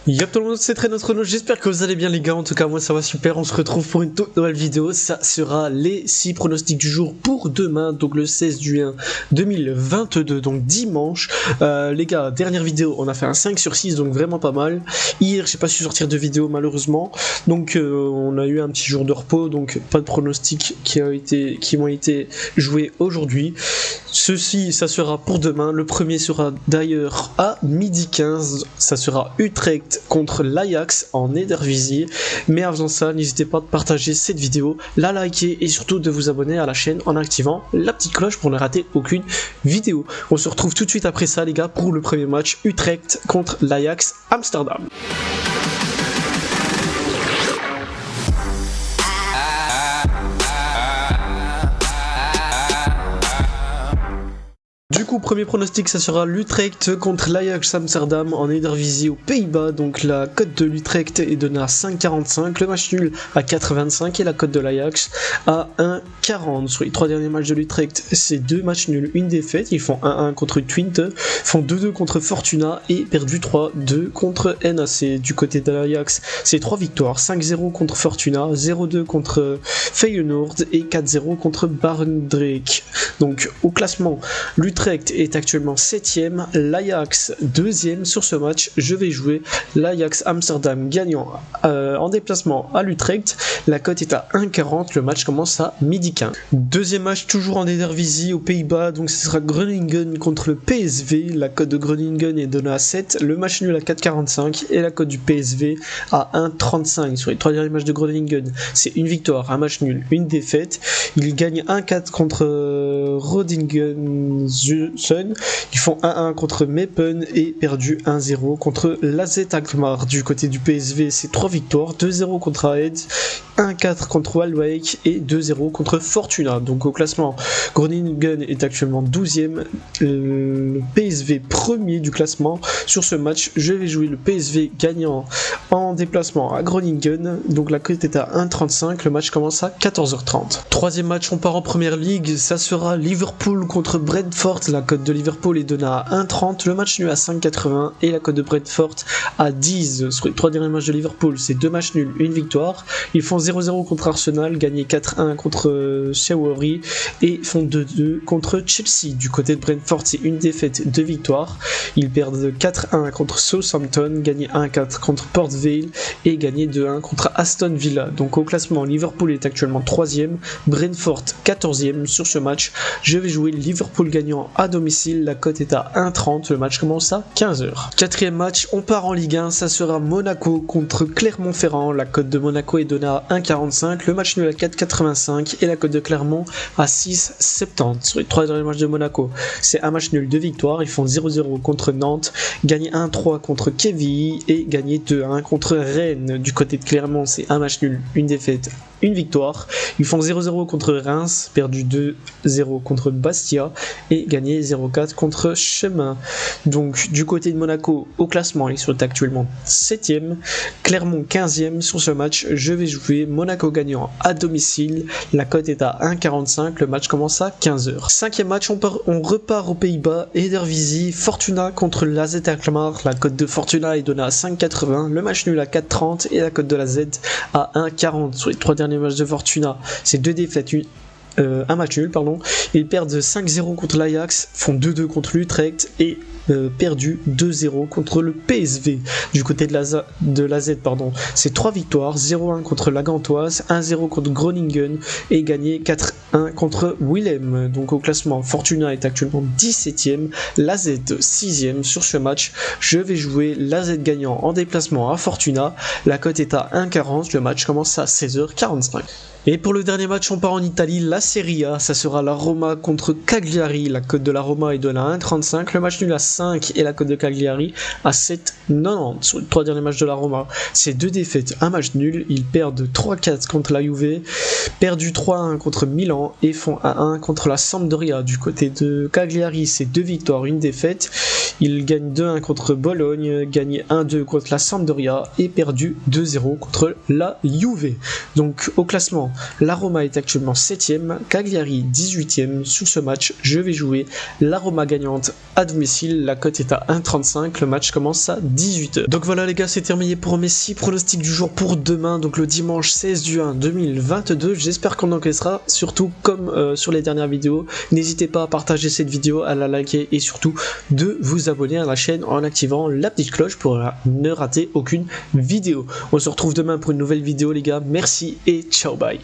Yop tout le monde, c'est TrainNoTrono, j'espère que vous allez bien les gars, en tout cas moi ça va super, on se retrouve pour une toute nouvelle vidéo, ça sera les 6 pronostics du jour pour demain, donc le 16 juin 2022, donc dimanche. Les gars, dernière vidéo, on a fait un 5 sur 6, donc vraiment pas mal. Hier j'ai pas su sortir de vidéo malheureusement, donc on a eu un petit jour de repos, donc pas de pronostics qui m'ont été joués aujourd'hui. Ceci, ça sera pour demain, le premier sera d'ailleurs à 12h15, ça sera Utrecht contre l'Ajax en Eredivisie. Mais avant ça, n'hésitez pas à partager cette vidéo, la liker et surtout de vous abonner à la chaîne en activant la petite cloche pour ne rater aucune vidéo. On se retrouve tout de suite après ça les gars pour le premier match, Utrecht contre l'Ajax Amsterdam. Du coup, premier pronostic, ça sera l'Utrecht contre l'Ajax Amsterdam en Eredivisie aux Pays-Bas. Donc la cote de l'Utrecht est donnée à 5,45, le match nul à 4,25 et la cote de l'Ajax à 1,40. Sur les 3 derniers matchs de l'Utrecht, c'est 2 matchs nuls, une défaite. Ils font 1-1 contre Twente, font 2-2 contre Fortuna et perdu 3-2 contre NAC. Du côté de l'Ajax, c'est 3 victoires, 5-0 contre Fortuna, 0-2 contre Feyenoord et 4-0 contre Barendrecht. Donc au classement, l'Utrecht est actuellement 7ème, l'Ajax 2ème sur ce match. Je vais jouer l'Ajax Amsterdam gagnant en déplacement à l'Utrecht. La cote est à 1,40, le match commence à 12h15. Deuxième match toujours en Eredivisie aux Pays-Bas, donc ce sera Groningen contre le PSV. La cote de Groningen est donnée à 7, le match nul à 4,45 et la cote du PSV à 1,35. Sur les 3 derniers matchs de Groningen, c'est une victoire, un match nul, une défaite. Il gagne 1-4 contre Rodingen. Ils font 1-1 contre Meppen et perdu 1-0 contre l'AZ Alkmaar. Du côté du PSV, c'est 3 victoires, 2-0 contre Aed, 1-4 contre Waalwijk et 2-0 contre Fortuna. Donc au classement, Groningen est actuellement 12ème, le PSV premier du classement. Sur ce match, je vais jouer le PSV gagnant en déplacement à Groningen. Donc la cote est à 1,35, le match commence à 14h30. Troisième match, on part en première ligue, ça sera Liverpool contre Brentford. La cote de Liverpool est donnée à 1,30, le match nul à 5,80 et la cote de Brentford à 10. Sur les 3 derniers matchs de Liverpool, c'est 2 matchs nuls, une victoire. Ils font 0-0 contre Arsenal, gagné 4-1 contre Swansea et font 2-2 contre Chelsea. Du côté de Brentford, c'est une défaite, 2 victoires. Ils perdent 4-1 contre Southampton, gagné 1-4 contre Port Vale et gagné 2-1 contre Aston Villa. Donc au classement, Liverpool est actuellement 3ème, Brentford 14ème. Sur ce match, je vais jouer Liverpool gagnant à domicile, la cote est à 1,30, le match commence à 15h. Quatrième match, on part en Ligue 1, ça sera Monaco contre Clermont-Ferrand. La cote de Monaco est donnée à 1,45, le match nul à 4,85 et la cote de Clermont à 6,70. Sur les 3 derniers matchs de Monaco, c'est un match nul, 2 victoires. Ils font 0-0 contre Nantes, gagné 1-3 contre Kévy et gagné 2-1 contre Rennes. Du côté de Clermont, c'est un match nul, une défaite, une victoire. Ils font 0-0 contre Reims, perdu 2-0 contre Bastia et gagné 0-4 contre Chemin. Donc du côté de Monaco, au classement, ils sont actuellement 7ème, Clermont 15ème. Sur ce match, je vais jouer Monaco gagnant à domicile. La cote est à 1,45, le match commence à 15h. Cinquième match, on repart aux Pays-Bas, Eredivisie, Fortuna contre l'AZ Alkmaar. La cote de Fortuna est donnée à 5,80, le match nul à 4,30 et la cote de l'AZ à 1,40. Sur les 3 derniers matchs de Fortuna, c'est 2 défaites, un match nul, pardon. Ils perdent 5-0 contre l'Ajax, font 2-2 contre l'Utrecht et perdu 2-0 contre le PSV. Du côté de l'AZ, c'est 3 victoires, 0-1 contre la Gantoise, 1-0 contre Groningen et gagné 4-1 contre Willem. Donc au classement, Fortuna est actuellement 17ème, l'AZ 6ème. Sur ce match, je vais jouer l'AZ gagnant en déplacement à Fortuna. La cote est à 1,40, le match commence à 16h45. Et pour le dernier match, on part en Italie, la Serie A, ça sera la Roma contre Cagliari. La cote de la Roma est donnée à 1,35, le match nul à 5 et la cote de Cagliari à 7,90. Sur les 3 derniers matchs de la Roma, c'est 2 défaites, un match nul. Ils perdent 3-4 contre la Juve, perdu 3-1 contre Milan et font 1-1 contre la Sampdoria. Du côté de Cagliari, c'est 2 victoires, une défaite. Ils gagnent 2-1 contre Bologne, gagnent 1-2 contre la Sampdoria et perdu 2-0 contre la Juve. Donc au classement, la Roma est actuellement 7ème, Cagliari 18ème. Sur ce match, je vais jouer la Roma gagnante à domicile. Newcastle, la cote est à 1,35, le match commence à 18h. Donc voilà les gars, c'est terminé pour mes 6 pronostics du jour pour demain, donc le dimanche 16 juin 2022. J'espère qu'on encaissera, surtout comme sur les dernières vidéos. N'hésitez pas à partager cette vidéo, à la liker et surtout de vous abonner à la chaîne en activant la petite cloche pour ne rater aucune vidéo. On se retrouve demain pour une nouvelle vidéo les gars, merci et ciao bye.